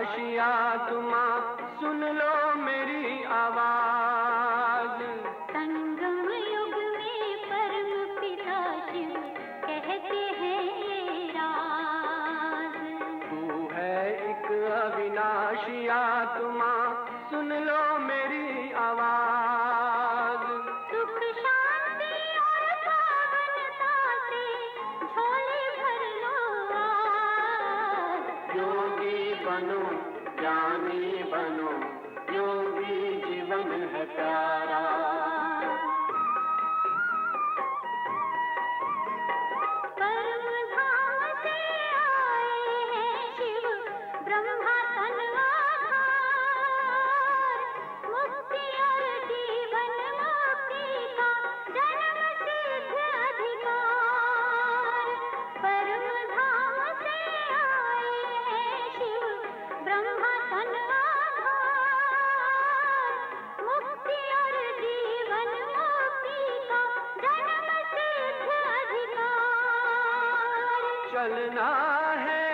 अविनाशी आत्मा सुन लो मेरी आवाज। संगम युग में परम पिता शिव कहते हैं ये राज। तू है एक अविनाशी आत्मा सुन लो मेरी आवाज। सुख शांति और पावनता से झोली भर लो आज। योगी बनो ज्ञानी बनो, योगी जीवन है प्यारा। परम धाम से आए हैं शिव ब्रह्मा तन आधार। मुक्ति और जीवन मुक्ति का जन्म सिद्ध अधिकार। परम धाम से आए हैं शिव ब्रह्मा तन आधार। मुक्ति और जीवन मुक्ति का जन्म सिद्ध अधिकार। चलना है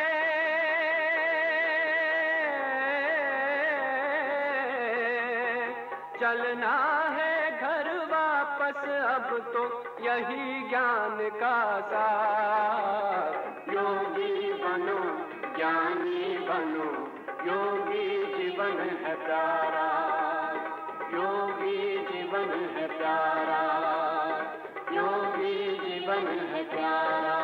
चलना है घर वापस अब तो यही ज्ञान का सार। योगी बनो ज्ञानी बनो, योगी जीवन है प्यारा। योगी जीवन है प्यारा, योगी जीवन है प्यारा।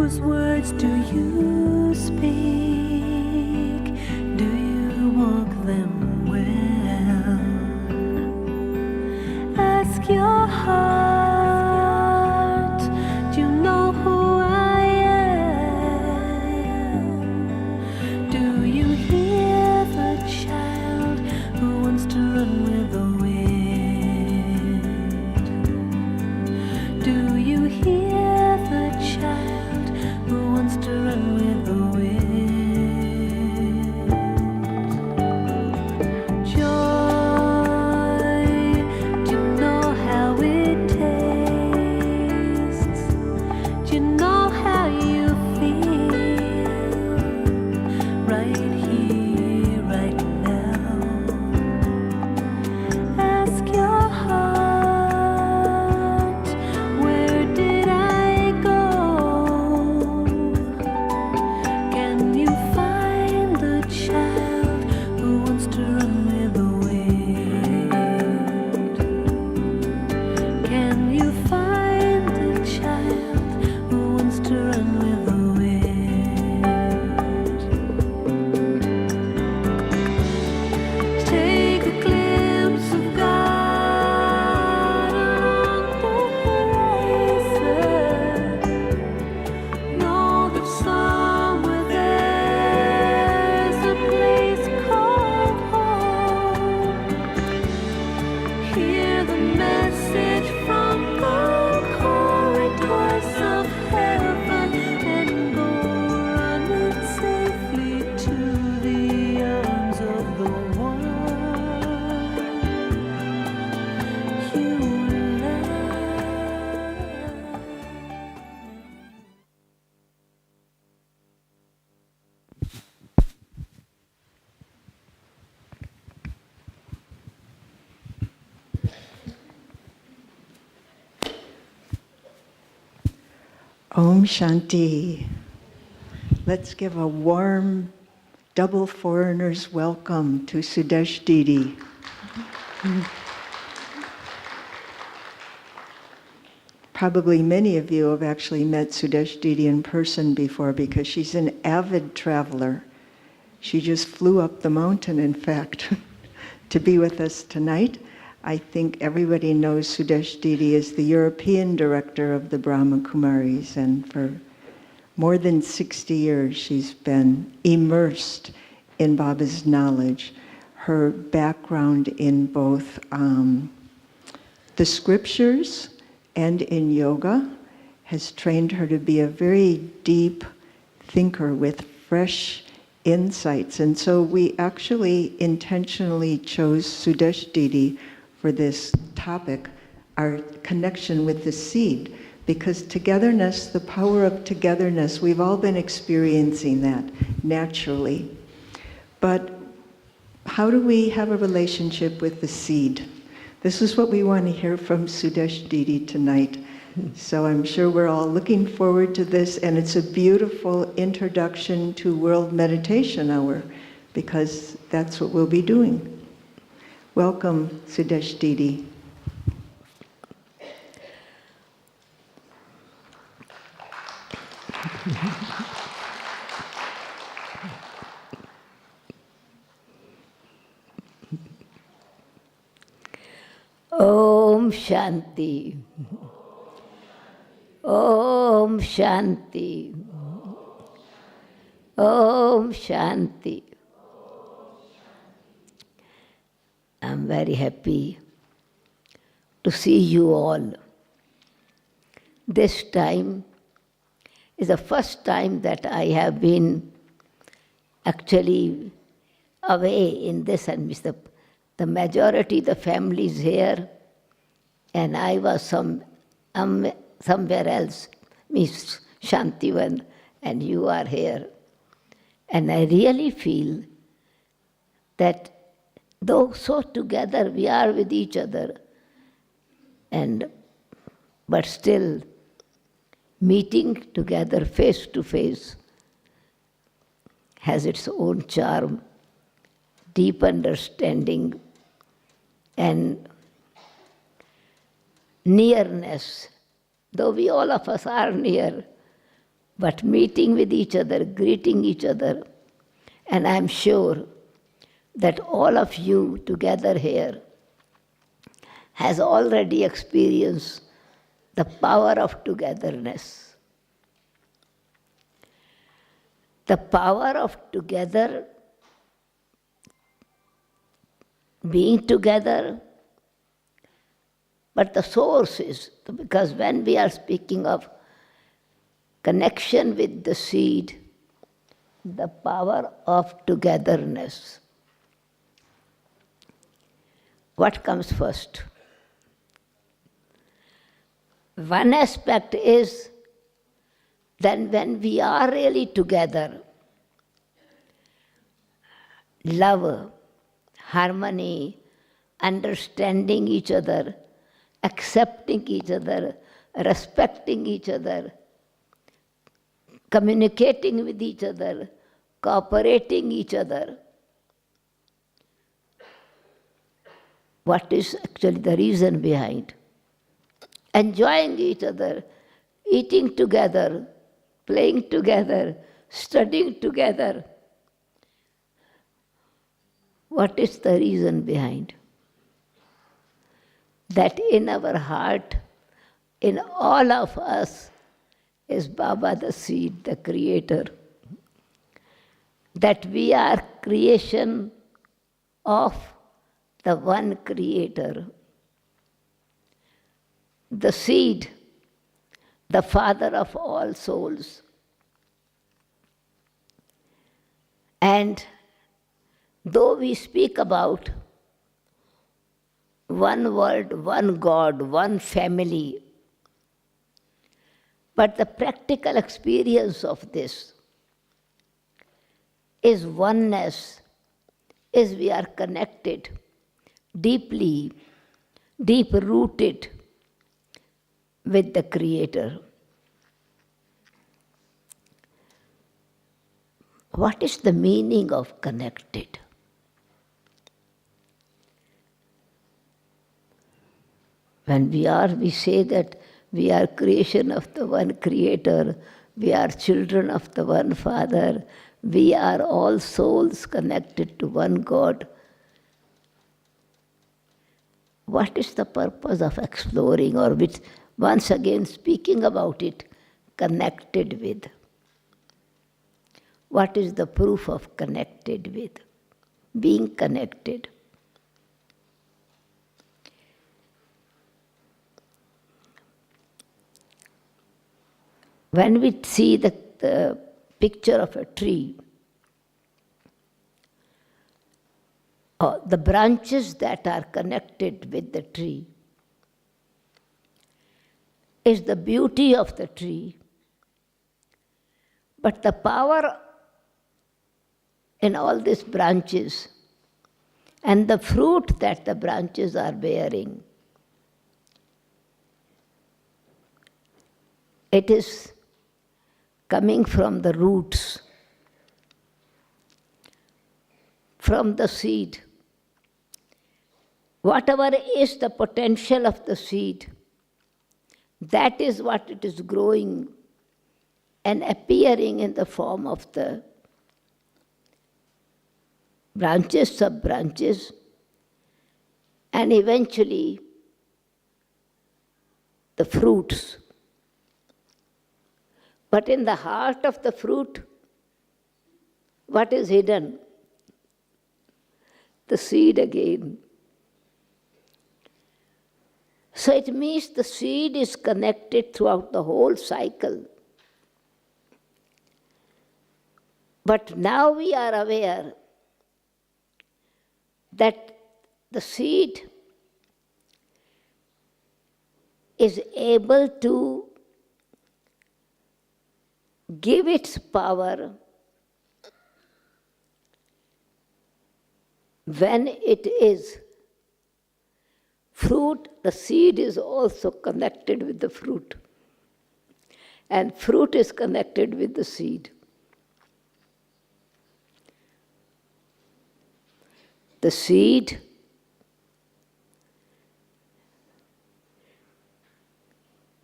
Whose words do you speak? Do you walk them well? Ask your heart, do you know who I am? Do you hear the child who wants to run with the wind? Do you hear the child who wants to run with the wind? Joy, do you know how it tastes? Do you know how you feel right here, right now? Ask your heart, where did I go? Can you find the child who wants to run with the wind? Can you find the child who wants to run with the wind? Take a glimpse of God on the horizon. Know that somewhere there's a place called home. Hear the message from the corridors of heaven and go running safely to the arms of the one you love. Om Shanti. Let's give a warm double foreigner's welcome to Sudesh Didi. Probably many of you have actually met Sudesh Didi in person before because she's an avid traveler. She just flew up the mountain, in fact, to be with us tonight. I think everybody knows Sudesh Didi is the European director of the Brahma Kumaris, and for more than 60 years she's been immersed in Baba's knowledge. Her background in both the scriptures and in yoga has trained her to be a very deep thinker with fresh insights. And so we actually intentionally chose Sudesh Didi for this topic, our connection with the seed, because togetherness, the power of togetherness, we've all been experiencing that naturally. But how do we have a relationship with the seed? This is what we want to hear from Sudesh Didi tonight. So I'm sure we're all looking forward to this, and it's a beautiful introduction to World Meditation Hour, because that's what we'll be doing. Welcome, Sudesh Didi. Om Shanti. Om Shanti. Om Shanti. I'm very happy to see you all. This time is the first time that I have been actually away in this, and the majority, the family is here, and I was somewhere else, Miss Shantivan, and you are here. And I really feel that though so together we are with each other, but still meeting together face to face has its own charm, deep understanding, and nearness. Though we all of us are near, but meeting with each other, greeting each other. And I'm sure that all of you together here has already experienced the power of togetherness. The power of together, being together, but the source is, because when we are speaking of connection with the seed, the power of togetherness. What comes first? One aspect is then when we are really together, love, harmony, understanding each other, accepting each other, respecting each other, communicating with each other, cooperating each other. What is actually the reason behind? Enjoying each other, eating together, playing together, studying together. What is the reason behind? That in our heart, in all of us, is Baba the seed, the creator. That we are creation of the one creator. The seed, the father of all souls. And though we speak about one world, one God, one family, but the practical experience of this is oneness, is we are connected, deeply, deep-rooted with the Creator. What is the meaning of connected? When we say that we are creation of the one Creator, we are children of the one Father, we are all souls connected to one God. What is the purpose of exploring, or which, once again speaking about it, connected with? What is the proof of connected with? Being connected. When we see the picture of a tree, the branches that are connected with the tree is the beauty of the tree, but the power in all these branches and the fruit that the branches are bearing, it is coming from the roots, from the seed. Whatever is the potential of the seed, that is what it is growing and appearing in the form of the branches, sub-branches, and eventually the fruits. But in the heart of the fruit, what is hidden? The seed again. So it means the seed is connected throughout the whole cycle. But now we are aware that the seed is able to give its power when it is fruit. The seed is also connected with the fruit, and fruit is connected with the seed. The seed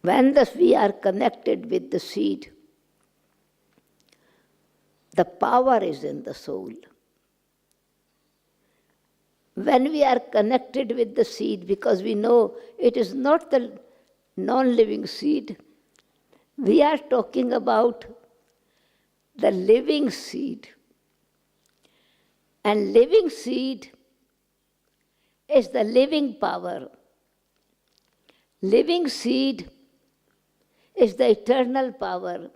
when we are connected with the seed, The power is in the soul. When we are connected with the seed, because we know it is not the non-living seed, we are talking about the living seed. And living seed is the living power. Living seed is the eternal power.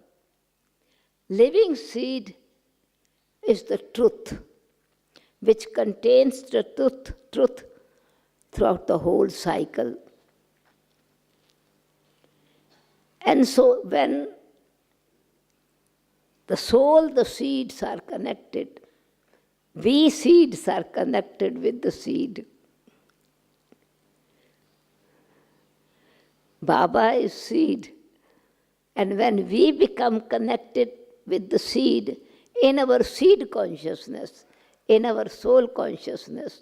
Living seed is the truth, which contains the truth throughout the whole cycle. And so when the soul, the seeds are connected, we seeds are connected with the seed. Baba is seed. And when we become connected with the seed in our seed consciousness, in our soul consciousness,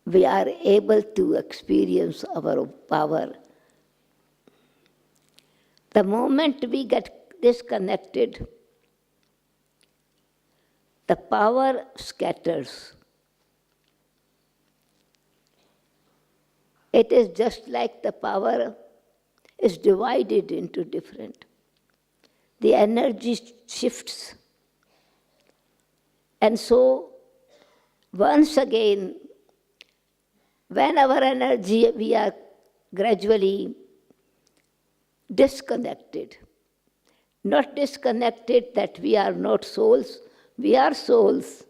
we are able to experience our power. The moment we get disconnected, the power scatters. It is just like the power is divided into different. The energy shifts. And so, once again, when our energy, we are gradually disconnected. Not disconnected that we are not souls, we are souls.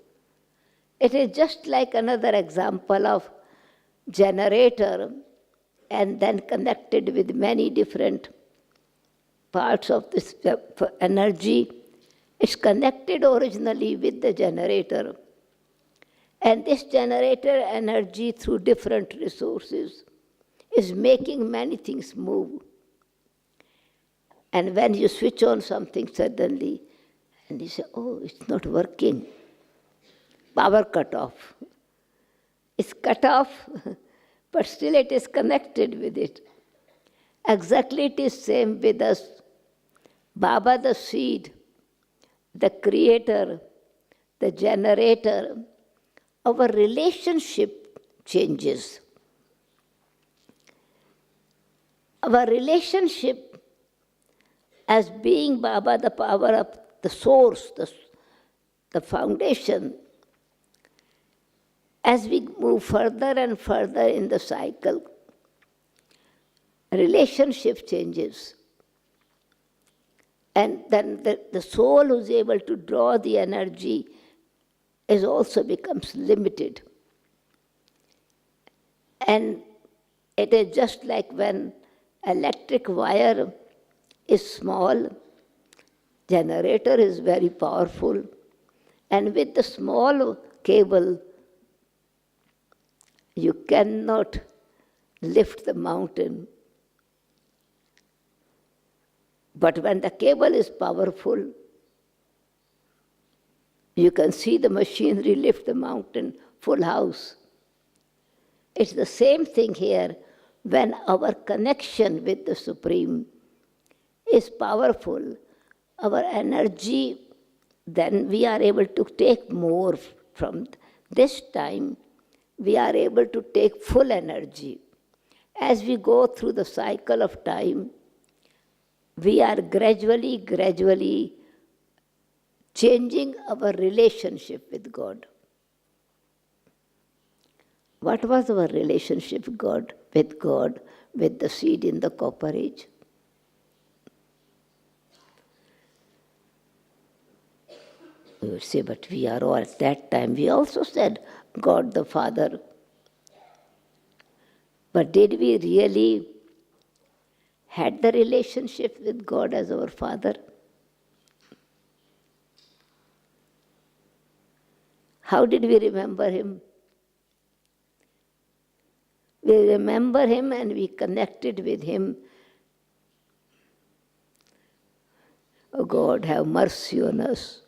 It is just like another example of generator and then connected with many different parts of this energy. It's connected originally with the generator. And this generator energy through different resources is making many things move. And when you switch on something suddenly, and you say, oh, it's not working. Power cut off. It's cut off, but still it is connected with it. Exactly it is same with us. Baba the seed, the creator, the generator, our relationship changes. Our relationship as being Baba, the power of the source, the foundation, as we move further and further in the cycle, relationship changes. And then the soul who is able to draw the energy is also becomes limited. And it is just like when electric wire is small, generator is very powerful, and with the small cable, you cannot lift the mountain. But when the cable is powerful, you can see the machinery lift the mountain, full house. It's the same thing here. When our connection with the Supreme is powerful, our energy, then we are able to take more from this time. We are able to take full energy. As we go through the cycle of time, we are gradually changing our relationship with God. What was our relationship with God, with the seed in the copper age? We would say, but we are all at that time. We also said, God the Father. But did we really had the relationship with God as our Father? How did we remember Him? We remember Him and we connected with Him. Oh God, have mercy on us.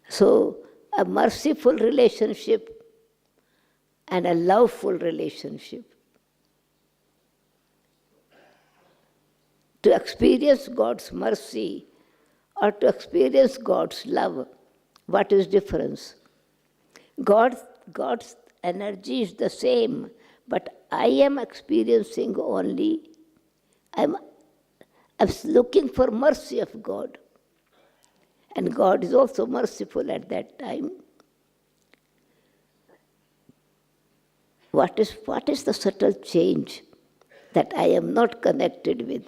So, a merciful relationship and a loveful relationship. to experience God's mercy or to experience God's love. What is difference? God's energy is the same, but I am experiencing only, I'm looking for mercy of God. And God is also merciful at that time. What is the subtle change that I am not connected with?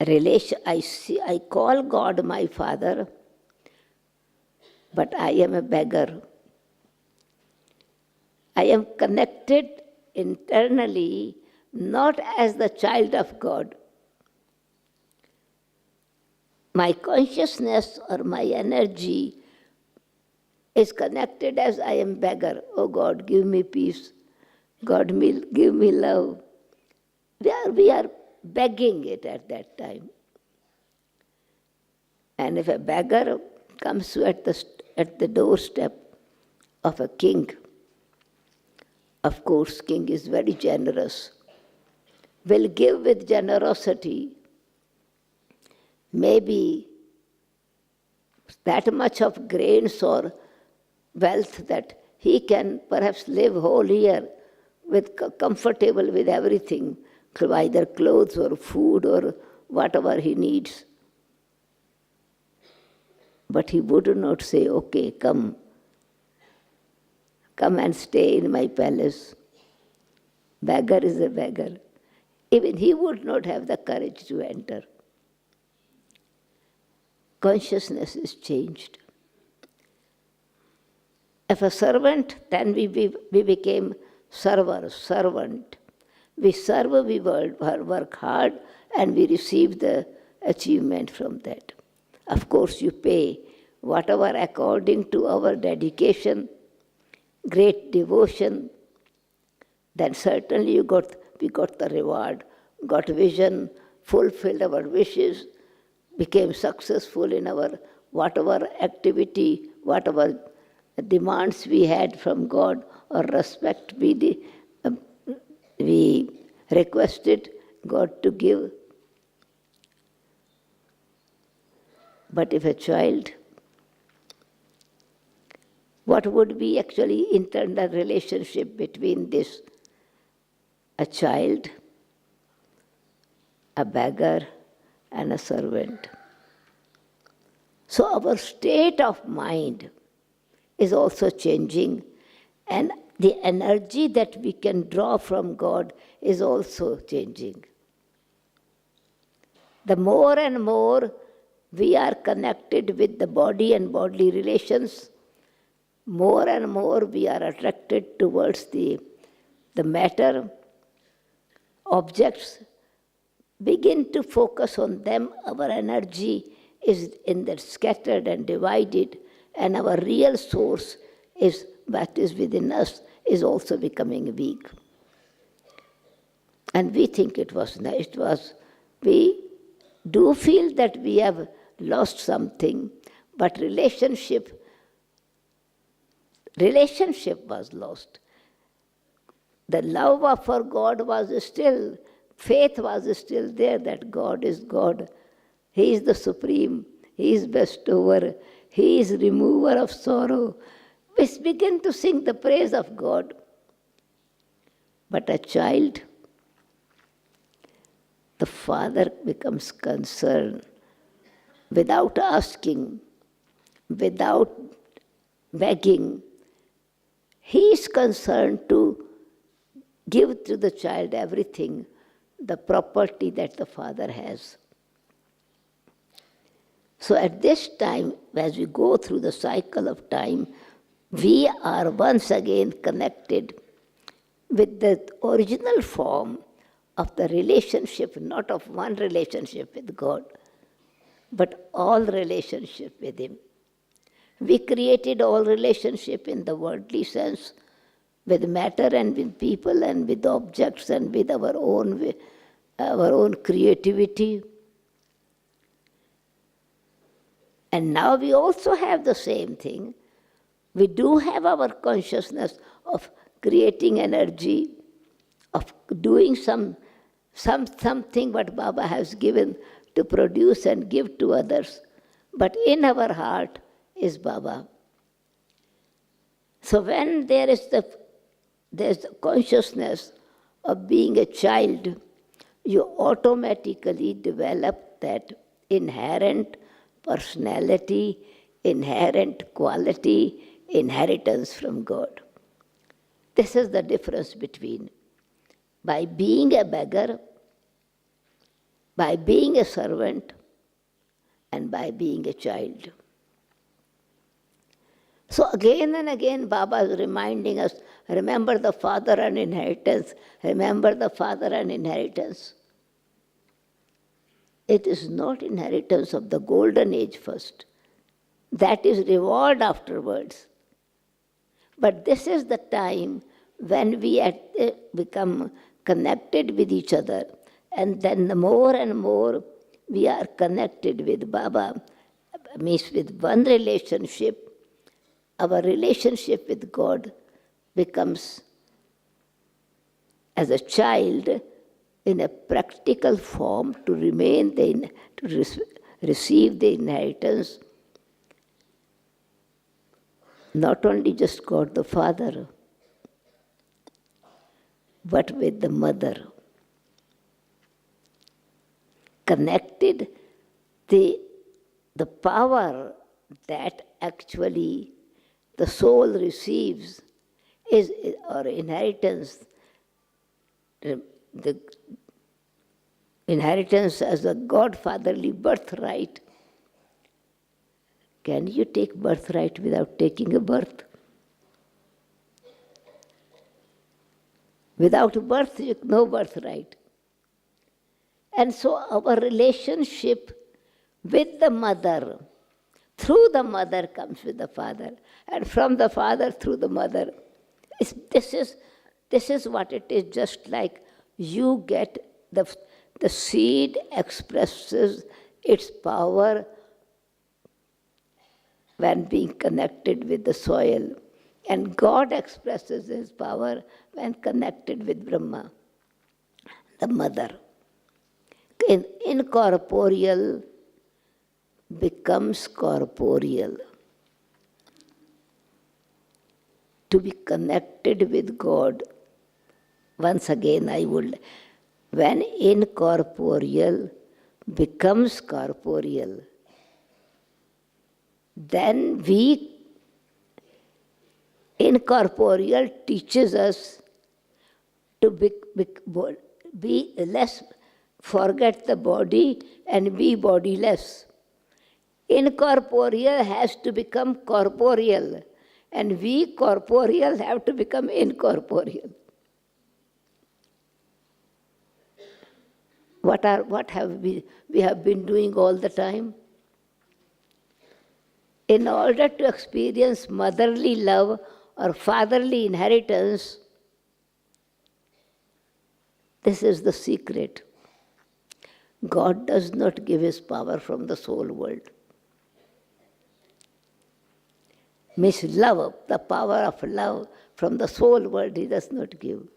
I call God my Father, but I am a beggar. I am connected internally, not as the child of God. My consciousness or my energy is connected as I am beggar. Oh God, give me peace. God, give me love. We are begging it at that time. And if a beggar comes at the doorstep of a king, of course, king is very generous, will give with generosity, maybe that much of grains or wealth that he can perhaps live whole year with comfortable with everything, either clothes or food or whatever he needs. But he would not say, okay, come and stay in my palace. Beggar is a beggar. Even he would not have the courage to enter. Consciousness is changed. If a servant, then we became servant. We serve, we work hard, and we receive the achievement from that. Of course, you pay whatever according to our dedication, great devotion, then certainly we got the reward, got vision, fulfilled our wishes, became successful in our whatever activity, whatever demands we had from God or respect we requested God to give. But if a child, what would be actually internal relationship between this? A child, a beggar, and a servant. So our state of mind is also changing, and the energy that we can draw from God is also changing. The more and more we are connected with the body and bodily relations, more and more we are attracted towards the matter, objects, begin to focus on them, our energy is in that scattered and divided, and our real source is what is within us is also becoming weak. And we think we do feel that we have lost something, but relationship was lost. The love for God was still, faith was still there that God is God. He is the supreme, He is bestower, He is remover of sorrow. We begin to sing the praise of God. But a child, the father becomes concerned without asking, without begging. He is concerned to give to the child everything, the property that the father has. So at this time, as we go through the cycle of time, we are once again connected with the original form of the relationship, not of one relationship with God, but all relationship with Him. We created all relationship in the worldly sense, with matter and with people and with objects and with our own creativity. And now we also have the same thing. We do have our consciousness of creating energy, of doing some something what Baba has given to produce and give to others. But in our heart is Baba. So when there's the consciousness of being a child, you automatically develop that inherent personality, inherent quality, inheritance from God. This is the difference between by being a beggar, by being a servant, and by being a child. So again and again Baba is reminding us, remember the father and inheritance, remember the father and inheritance. It is not inheritance of the golden age first. That is reward afterwards. But this is the time when we become connected with each other, and then the more and more we are connected with Baba, means with one relationship, our relationship with God becomes, as a child, in a practical form to remain, receive the inheritance, not only just God the Father, but with the Mother. Connected, the power that actually the soul receives is, or inheritance, the inheritance as a godfatherly birthright. Can you take birthright without taking a birth? Without birth, no birthright. And so our relationship with the mother, through the mother comes with the father, and from the father through the mother. This is what it is, just like you get the seed expresses its power when being connected with the soil, and God expresses his power when connected with Brahma, the mother. Incorporeal becomes corporeal. To be connected with God, once again when incorporeal becomes corporeal, then incorporeal teaches us to be less, forget the body and be bodiless. Incorporeal has to become corporeal, and we corporeal have to become incorporeal. What have we have been doing all the time? In order to experience motherly love or fatherly inheritance, this is the secret. God does not give his power from the soul world. Means love, the power of love from the soul world he does not give.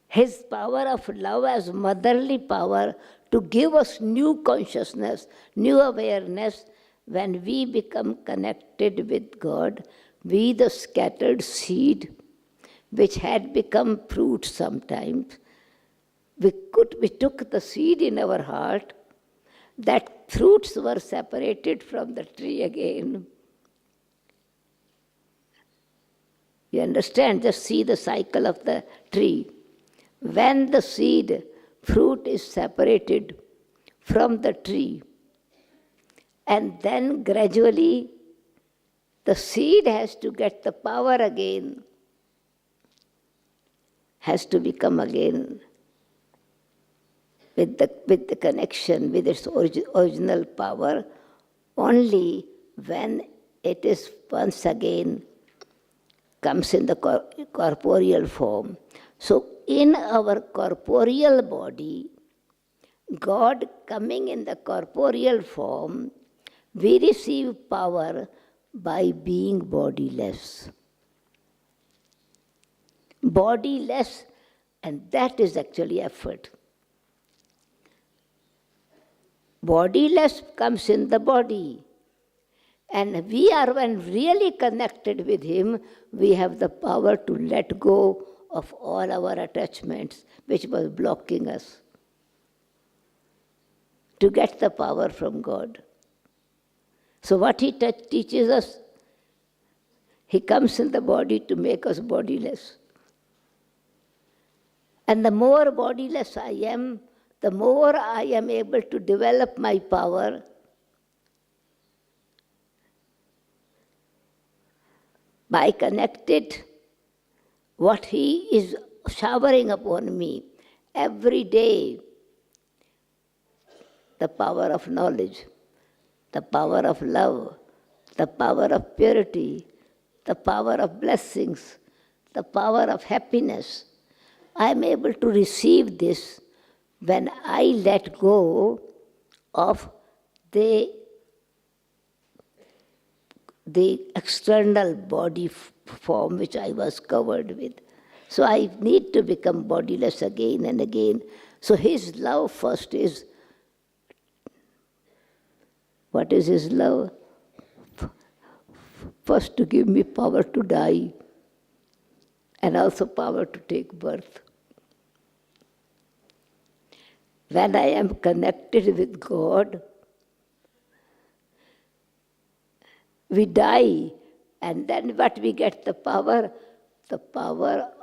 His power of love as motherly power to give us new consciousness, new awareness. When we become connected with God, we the scattered seed, which had become fruit sometimes, we took the seed in our heart, that fruits were separated from the tree again. You understand? Just see the cycle of the tree. When the seed, fruit is separated from the tree, and then gradually the seed has to get the power again, has to become again with the connection with its original power, only when it is once again comes in the corporeal form. So in our corporeal body, God coming in the corporeal form, we receive power by being bodiless. Bodiless And that is actually effort. Bodiless comes in the body. And we are, when really connected with Him, we have the power to let go of all our attachments which was blocking us, to get the power from God. So what He teaches us, He comes in the body to make us bodiless. And the more bodiless I am, the more I am able to develop my power by connected what He is showering upon me every day. The power of knowledge, the power of love, the power of purity, the power of blessings, the power of happiness. I am able to receive this when I let go of the external body form which I was covered with. So I need to become bodiless again and again. So His love first is, what is His love? First to give me power to die and also power to take birth. When I am connected with God, we die, and then what we get? The power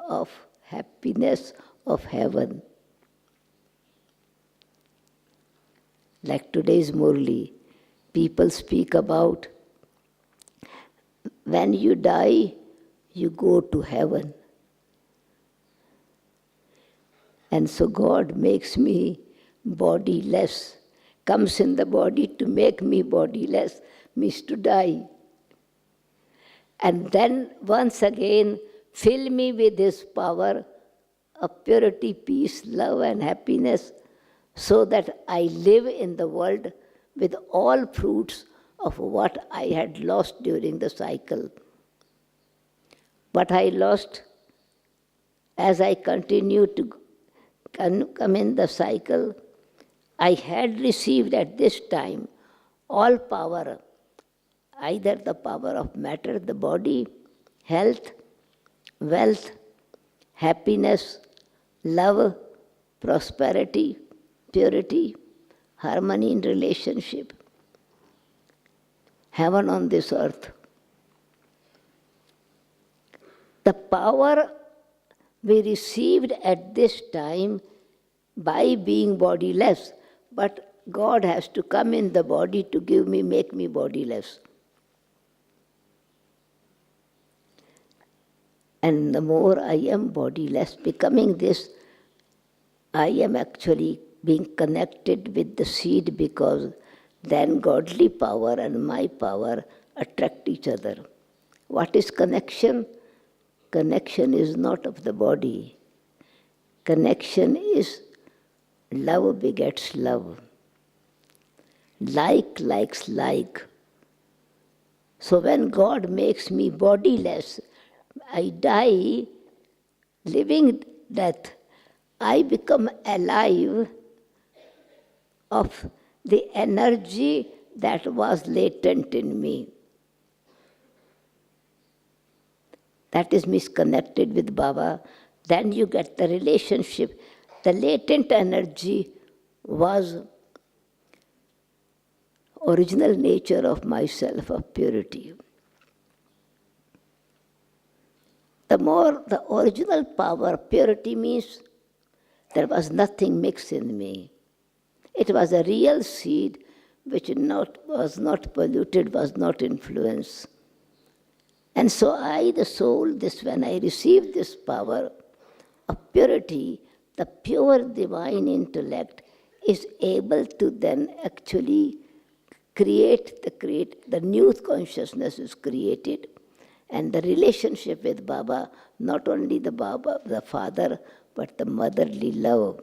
of happiness of heaven. Like today's Murli, people speak about when you die, you go to heaven. And so God makes me bodiless, comes in the body to make me bodiless, means to die. And then once again, fill me with His power of purity, peace, love and happiness, so that I live in the world with all fruits of what I had lost during the cycle. What I lost as I continued to come in the cycle, I had received at this time all power, either the power of matter, the body, health, wealth, happiness, love, prosperity, purity, harmony in relationship, heaven on this earth. The power we received at this time by being bodiless, but God has to come in the body to give me, make me bodiless. And the more I am bodiless, becoming this, I am actually being connected with the seed, because then godly power and my power attract each other. What is connection? Connection is not of the body. Connection is love begets love. Like likes like. So when God makes me bodiless, I die, living death, I become alive of the energy that was latent in me. That is misconnected with Baba. Then you get the relationship. The latent energy was original nature of myself, of purity. The more the original power, purity means there was nothing mixed in me. It was a real seed which was not polluted, was not influenced. And so I, the soul, when I received this power of purity, the pure divine intellect is able to then actually create the new consciousness is created. And the relationship with Baba, not only the Baba, the father, but the motherly love.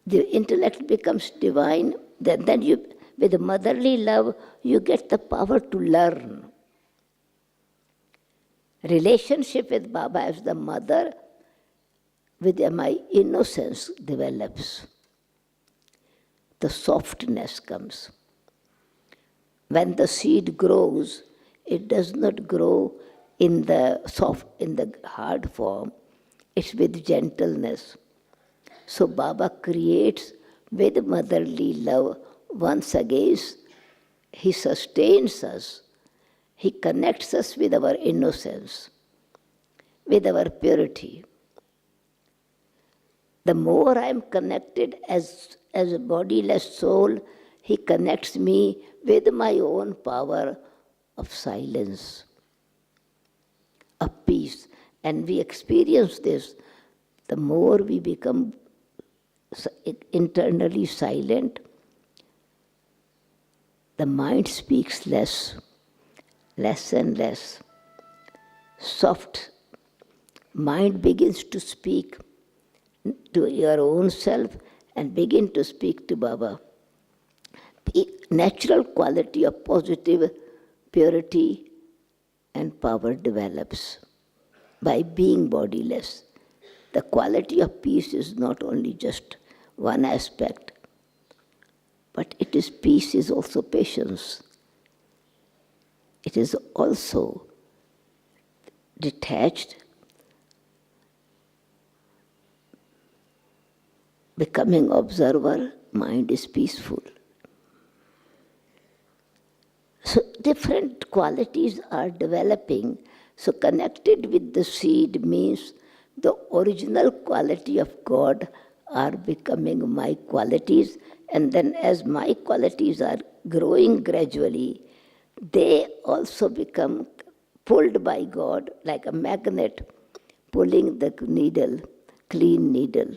The intellect becomes divine, then you, with the motherly love, you get the power to learn. Relationship with Baba as the mother with my innocence develops. The softness comes. When the seed grows, it does not grow in the hard form. It's with gentleness. So Baba creates with motherly love once again. He sustains us. He connects us with our innocence, with our purity. The more I am connected as a bodiless soul, He connects me with my own power of silence, of peace. And we experience this. The more we become internally silent, the mind speaks less and less. Soft mind begins to speak to your own self and begin to speak to Baba. The natural quality of positive purity and power develops by being bodiless. The quality of peace is not only just one aspect, but peace is also patience. It is also detached, becoming observer, mind is peaceful. So different qualities are developing. So connected with the seed means the original quality of God are becoming my qualities, and then as my qualities are growing gradually, they also become pulled by God like a magnet pulling the needle, clean needle.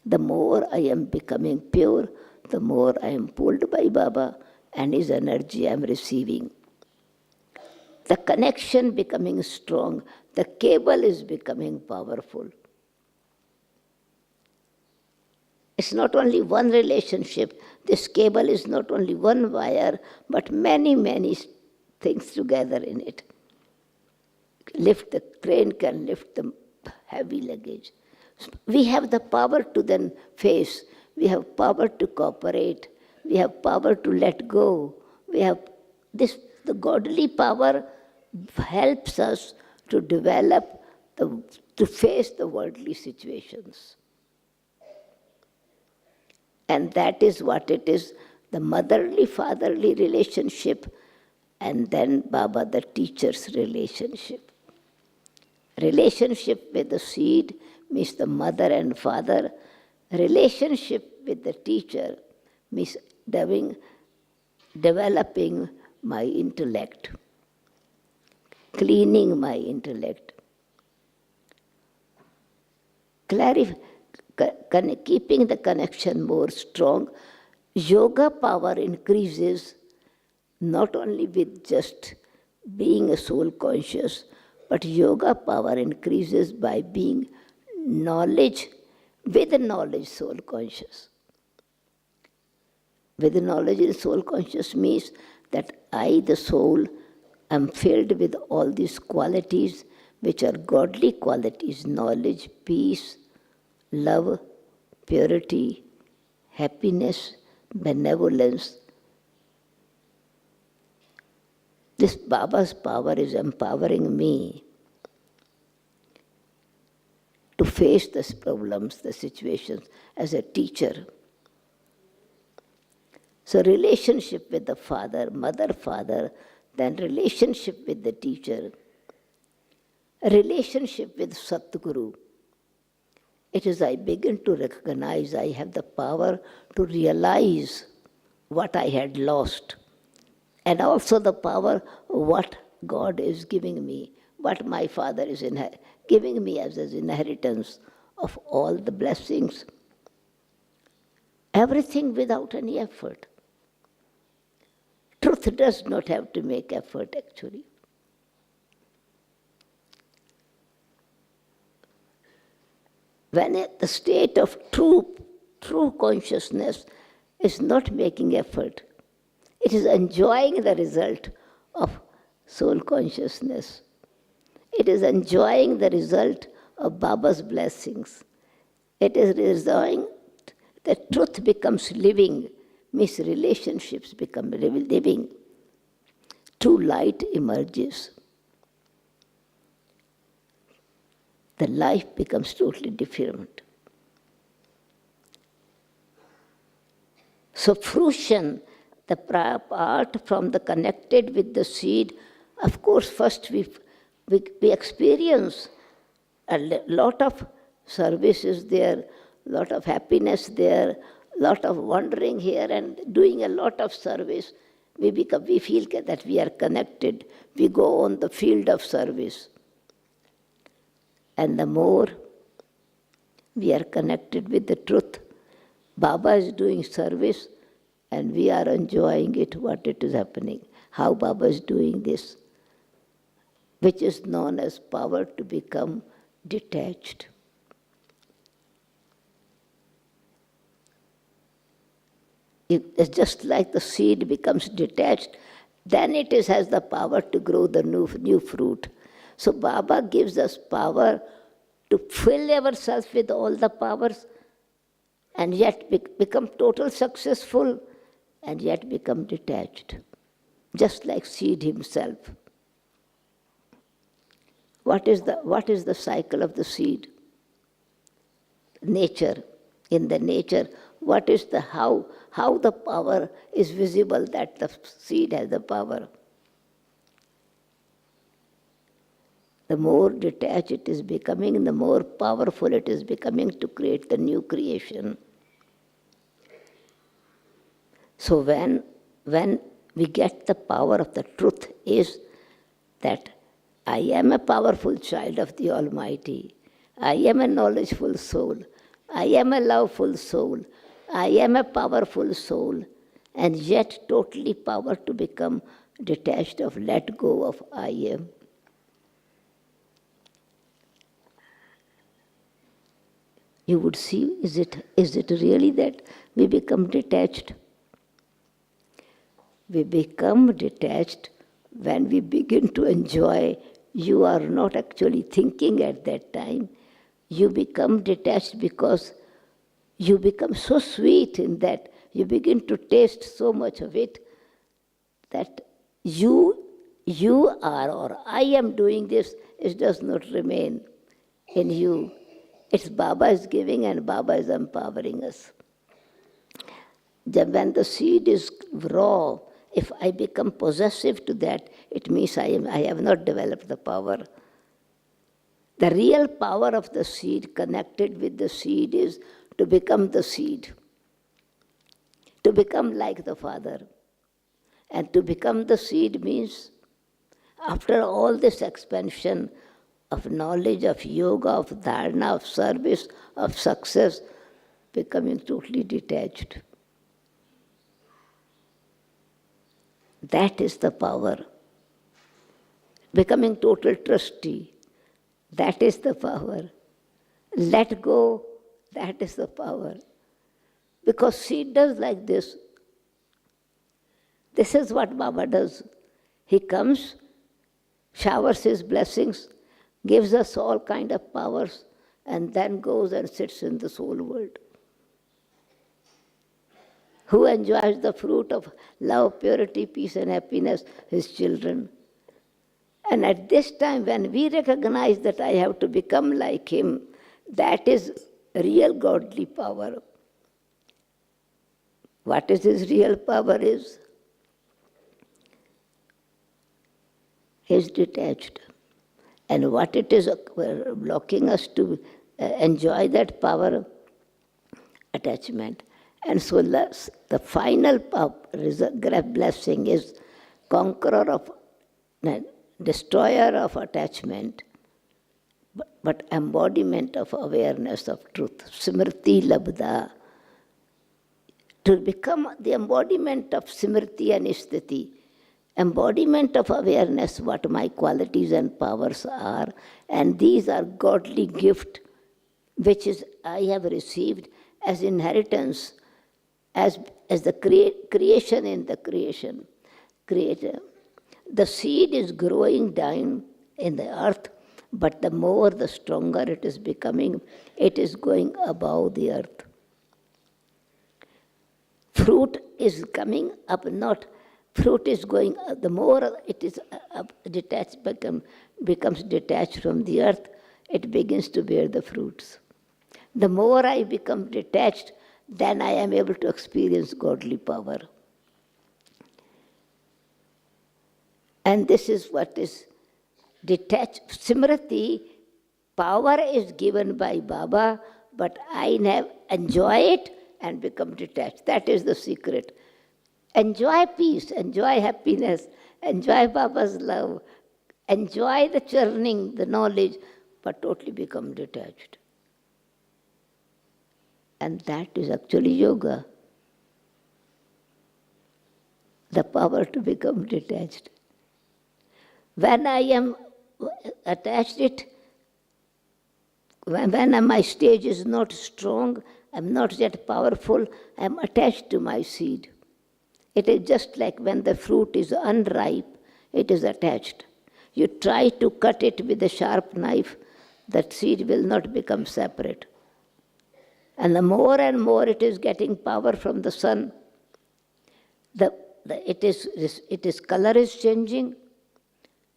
The more I am becoming pure, the more I am pulled by Baba and His energy I am receiving. The connection becoming strong, the cable is becoming powerful. It's not only one relationship. This cable is not only one wire, but many, many things together in it. The crane can lift the heavy luggage. We have the power to then face. We have power to cooperate. We have power to let go. We have this. The godly power helps us to develop, to face the worldly situations. And that is what it is, the motherly-fatherly relationship, and then Baba, the teacher's relationship. Relationship with the seed means the mother and father. Relationship with the teacher means developing my intellect, cleaning my intellect, keeping the connection more strong. Yoga power increases not only with just being a soul conscious, but yoga power increases by being knowledge, with knowledge soul conscious. With knowledge in soul conscious means that I, the soul, am filled with all these qualities which are godly qualities: knowledge, peace, love, purity, happiness, benevolence. This Baba's power is empowering me to face the problems, the situations as a teacher. So relationship with the father, mother, father, then relationship with the teacher, relationship with Satguru. It is I begin to recognize I have the power to realize what I had lost, and also the power what God is giving me, what my Father is giving me as his inheritance of all the blessings. Everything without any effort. Truth does not have to make effort, actually. When the state of true consciousness is not making effort, it is enjoying the result of soul consciousness. It is enjoying the result of Baba's blessings. It is resolving, the truth becomes living, means relationships become living. True light emerges. The life becomes totally different. So fruition, the part from the connected with the seed, of course first we experience a lot of service is there, lot of happiness there, lot of wandering here and doing a lot of service. We feel that we are connected. We go on the field of service. And the more we are connected with the truth, Baba is doing service and we are enjoying it, what it is happening, how Baba is doing this, which is known as power to become detached. It's just like the seed becomes detached, then it has the power to grow the new fruit. So Baba gives us power to fill ourselves with all the powers and yet become total successful and yet become detached, just like seed himself. What is the cycle of the seed? Nature. In the nature, what is how the power is visible that the seed has the power? The more detached it is becoming, the more powerful it is becoming to create the new creation. So when we get the power of the truth is that I am a powerful child of the Almighty. I am a knowledgeful soul. I am a loveful soul. I am a powerful soul. And yet totally power to become detached of, let go of I am. You would see, is it really that we become detached? We become detached when we begin to enjoy. You are not actually thinking at that time. You become detached because you become so sweet in that you begin to taste so much of it that you are or I am doing this, it does not remain in you. It's Baba is giving and Baba is empowering us. When the seed is raw, if I become possessive to that, it means I have not developed the power. The real power of the seed connected with the seed is to become the seed, to become like the Father. And to become the seed means, after all this expansion of knowledge, of yoga, of dharana, of service, of success, becoming totally detached. That is the power. Becoming total trustee, that is the power. Let go, that is the power. Because seed does like this. This is what Baba does. He comes, showers his blessings, gives us all kind of powers, and then goes and sits in the soul world. Who enjoys the fruit of love, purity, peace, and happiness? His children. And at this time, when we recognize that I have to become like him, that is real godly power. What is his real power is? He is detached. And what it is blocking us to enjoy that power? Attachment. And so the final blessing is conqueror of, destroyer of attachment, but embodiment of awareness of truth. Smriti labdha. To become the embodiment of Smriti and Sthiti, embodiment of awareness, what my qualities and powers are, and these are godly gift, which is I have received as inheritance, as the creation in the creation. Creator. The seed is growing down in the earth But the more, the stronger it is becoming, it is going above the earth. Fruit is coming up, not fruit is going up. The more it is up, detached, becomes detached from the earth, it begins to bear the fruits. The more I become detached, then I am able to experience godly power. And this is what is detached. Simrati, power is given by Baba, but I enjoy it and become detached. That is the secret. Enjoy peace, enjoy happiness, enjoy Baba's love, enjoy the churning, the knowledge, but totally become detached. And that is actually yoga. The power to become detached. When I am attached when my stage is not strong, I'm not yet powerful, I'm attached to my seed. It is just like when the fruit is unripe, it is attached. You try to cut it with a sharp knife, that seed will not become separate. And the more and more it is getting power from the sun, its color is changing,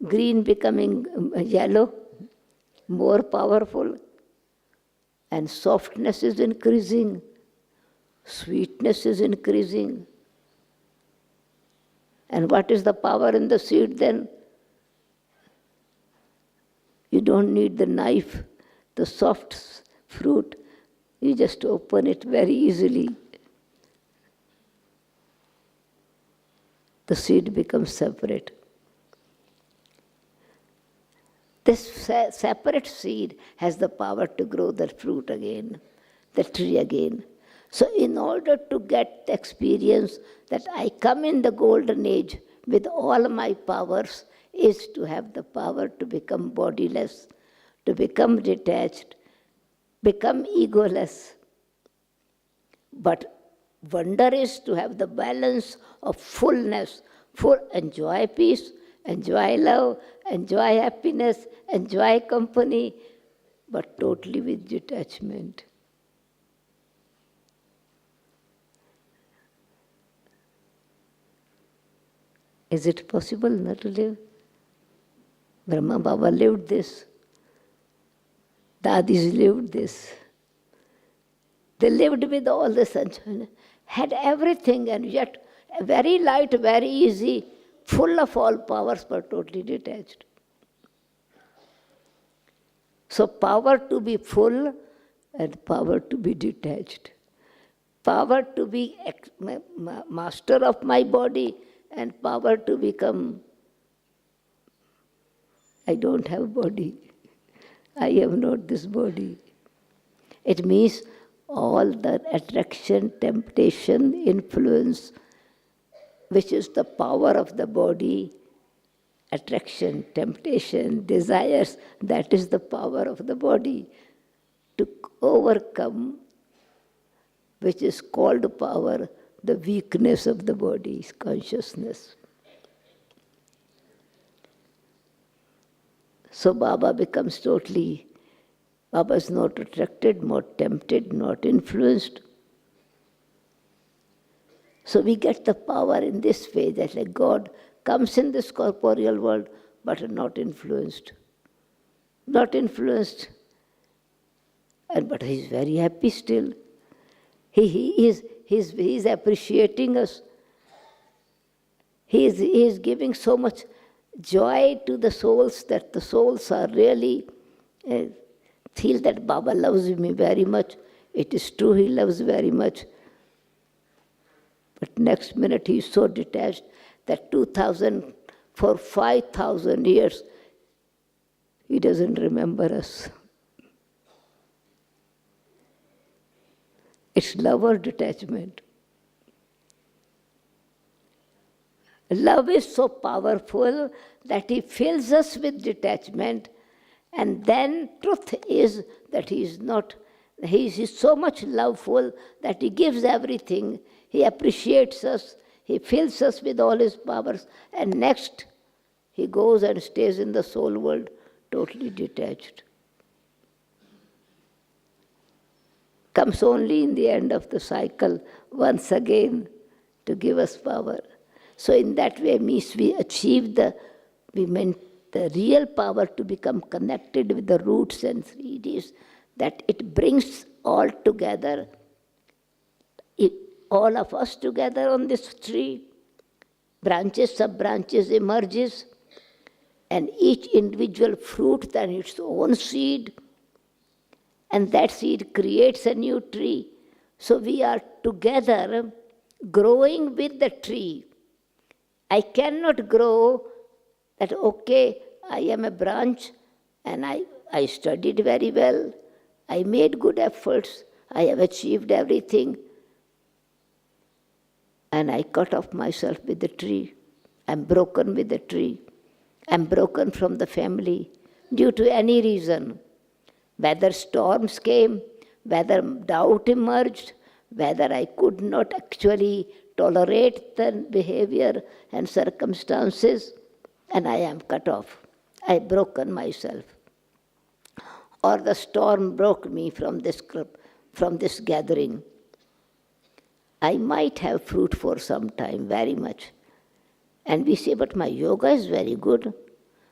green becoming yellow, more powerful, and softness is increasing, sweetness is increasing. And what is the power in the seed then? You don't need the knife, the soft fruit, you just open it very easily. The seed becomes separate. This separate seed has the power to grow the fruit again, the tree again. So in order to get the experience that I come in the golden age with all my powers, is to have the power to become bodiless, to become detached, become egoless. But wonder is to have the balance of fullness, enjoy peace, enjoy love, enjoy happiness, enjoy company, but totally with detachment. Is it possible not to live? Brahma Baba lived this. Dadis lived this. They lived with all the sunshine, had everything, and yet very light, very easy, full of all powers, but totally detached. So power to be full and power to be detached. Power to be master of my body and power to become, I don't have body. I am not this body. It means all the attraction, temptation, influence, which is the power of the body, attraction, temptation, desires, that is the power of the body to overcome, which is called power, the weakness of the body's consciousness. So Baba becomes totally, Baba is not attracted, not tempted, not influenced. So we get the power in this way, that like God comes in this corporeal world, but not influenced. Not influenced, but he's very happy still. He is appreciating us. He is giving so much joy to the souls that the souls are really feel that Baba loves me very much. It is true, he loves very much. But next minute he is so detached that 5,000 years, he doesn't remember us. It's love or detachment. Love is so powerful that he fills us with detachment, and then truth is that he is so much loveful that he gives everything, he appreciates us, he fills us with all his powers, and next he goes and stays in the soul world totally detached. Comes only in the end of the cycle once again to give us power. So in that way means we achieve we meant the real power to become connected with the roots and 3Ds, that it brings all together, all of us together on this tree. Branches, sub-branches emerges, and each individual fruit then its own seed, and that seed creates a new tree. So we are together growing with the tree. I cannot grow that, okay, I am a branch and I studied very well, I made good efforts, I have achieved everything, and I cut off myself with the tree. I'm broken with the tree. I'm broken from the family due to any reason. Whether storms came, whether doubt emerged, whether I could not actually tolerate the behavior and circumstances, and I am cut off. I've broken myself. Or the storm broke me from this club, from this gathering. I might have fruit for some time, very much. And we say, but my yoga is very good.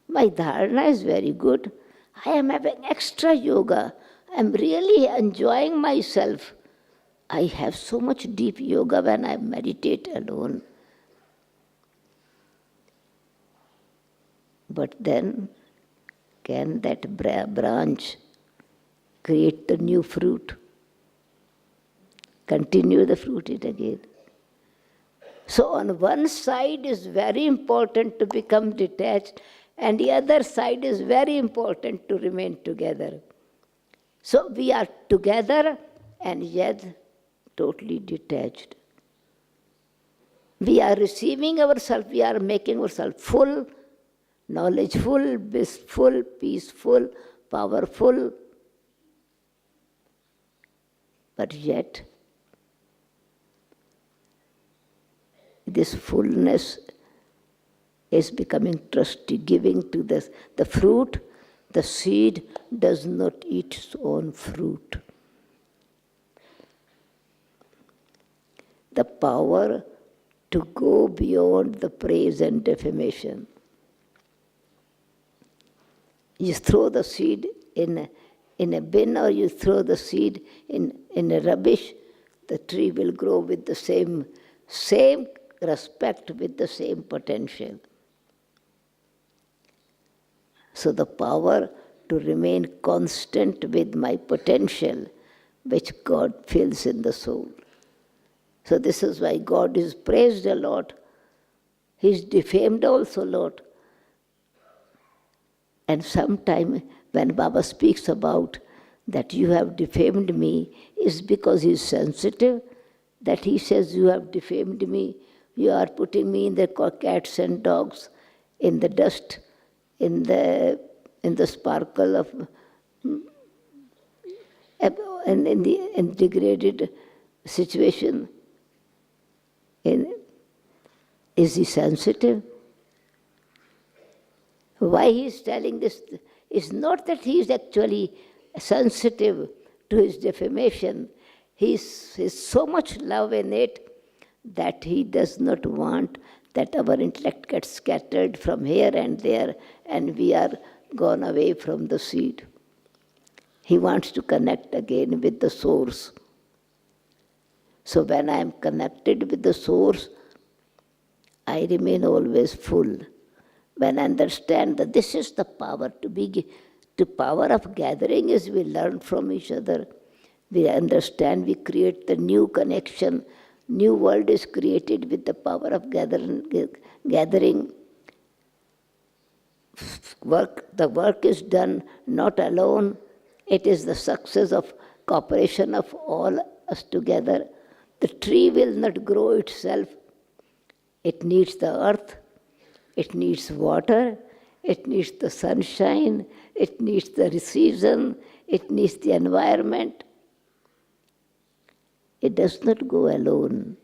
My dharana is very good. I am having extra yoga. I'm really enjoying myself. I have so much deep yoga when I meditate alone. But then, can that branch create the new fruit? Continue the fruit it again. So on one side is very important to become detached, and the other side is very important to remain together. So we are together and yet totally detached. We are receiving ourselves, we are making ourselves full, knowledgeful, blissful, peaceful, powerful, but yet this fullness is becoming trusty, giving to this. The fruit, the seed does not eat its own fruit. The power to go beyond the praise and defamation. You throw the seed in a bin, or you throw the seed in a rubbish, the tree will grow with the same respect, with the same potential. So the power to remain constant with my potential, which God fills in the soul. So this is why God is praised a lot. He is defamed also a lot. And sometime when Baba speaks about that you have defamed me, is because he is sensitive, that he says you have defamed me, you are putting me in the cats and dogs, in the dust, in the sparkle of, and in the degraded situation. Is he sensitive? Why he is telling this is not that he is actually sensitive to his defamation. He is so much love in it that he does not want that our intellect gets scattered from here and there and we are gone away from the seed. He wants to connect again with the source. So when I am connected with the source, I remain always full. When I understand that this is the power the power of gathering is we learn from each other. We understand, we create the new connection. New world is created with the power of gathering. The work is done not alone. It is the success of cooperation of all us together. The tree will not grow itself. It needs the earth. It needs water, it needs the sunshine, it needs the season, it needs the environment. It does not go alone.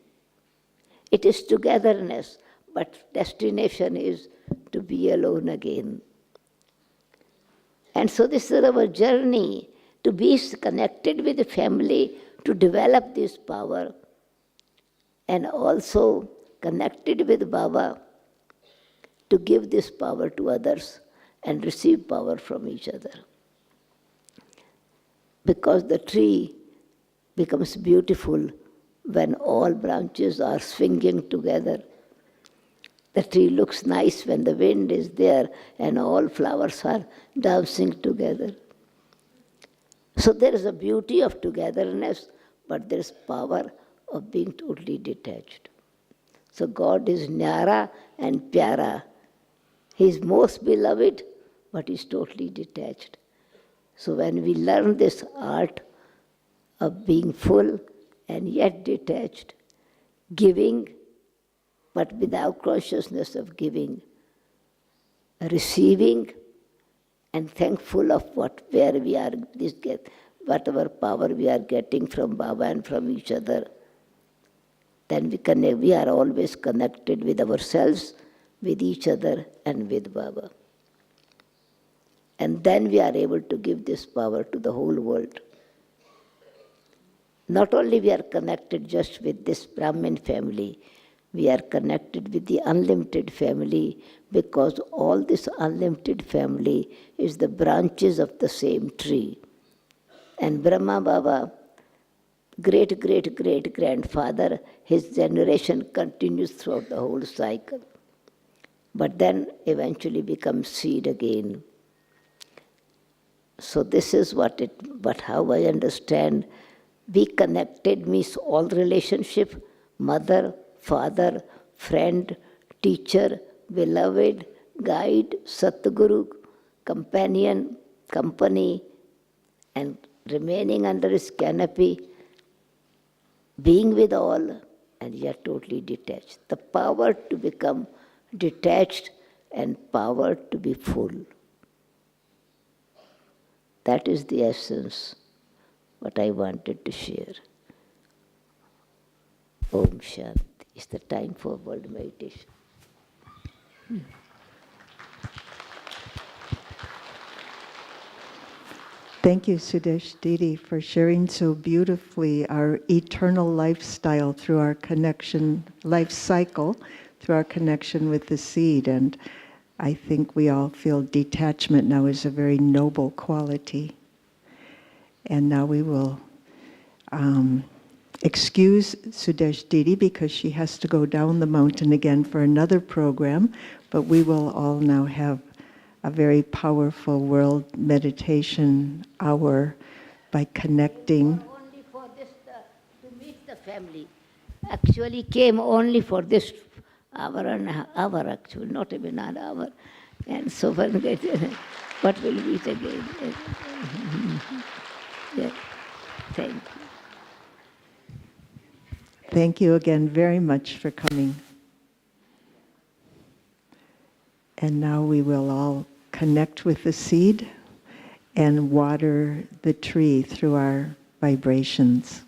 It is togetherness, but destination is to be alone again. And so this is our journey to be connected with the family, to develop this power, and also connected with Baba to give this power to others and receive power from each other. Because the tree becomes beautiful when all branches are swinging together. The tree looks nice when the wind is there and all flowers are dancing together. So there is a beauty of togetherness, but there is power of being totally detached. So God is Nyara and Pyara. He is most beloved, but he is totally detached. So when we learn this art of being full and yet detached, giving, but without consciousness of giving, receiving, and thankful of where we are, whatever power we are getting from Baba and from each other, then we are always connected with ourselves, with each other, and with Baba. And then we are able to give this power to the whole world. Not only we are connected just with this Brahmin family, we are connected with the unlimited family, because all this unlimited family is the branches of the same tree. And Brahma Baba, great-great-great-grandfather, his generation continues throughout the whole cycle, but then eventually becomes seed again. So this is but how I understand. Be connected means all relationship, mother, father, friend, teacher, beloved, guide, Satguru, companion, company, and remaining under his canopy, being with all, and yet totally detached. The power to become detached and power to be full. That is the essence, what I wanted to share. Om Shanti. It's the time for world meditation. Thank you, Sudesh, Didi, for sharing so beautifully our eternal lifestyle through our connection, life cycle, through our connection with the seed. And I think we all feel detachment now is a very noble quality. And now we will excuse Sudesh Didi because she has to go down the mountain again for another program, but we will all now have a very powerful world meditation hour by connecting. Only for this, to meet the family. Actually came only for this hour and a hour, actually, not even an hour. And so what will meet again? Yeah. Thank you. Thank you again very much for coming. And now we will all connect with the seed and water the tree through our vibrations.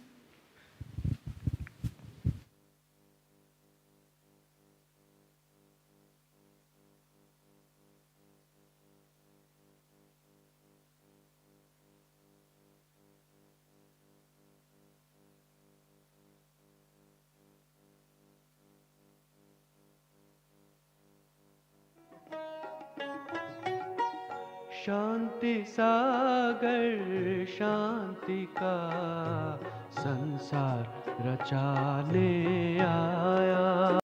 शांति सागर शांति का संसार रचाने आया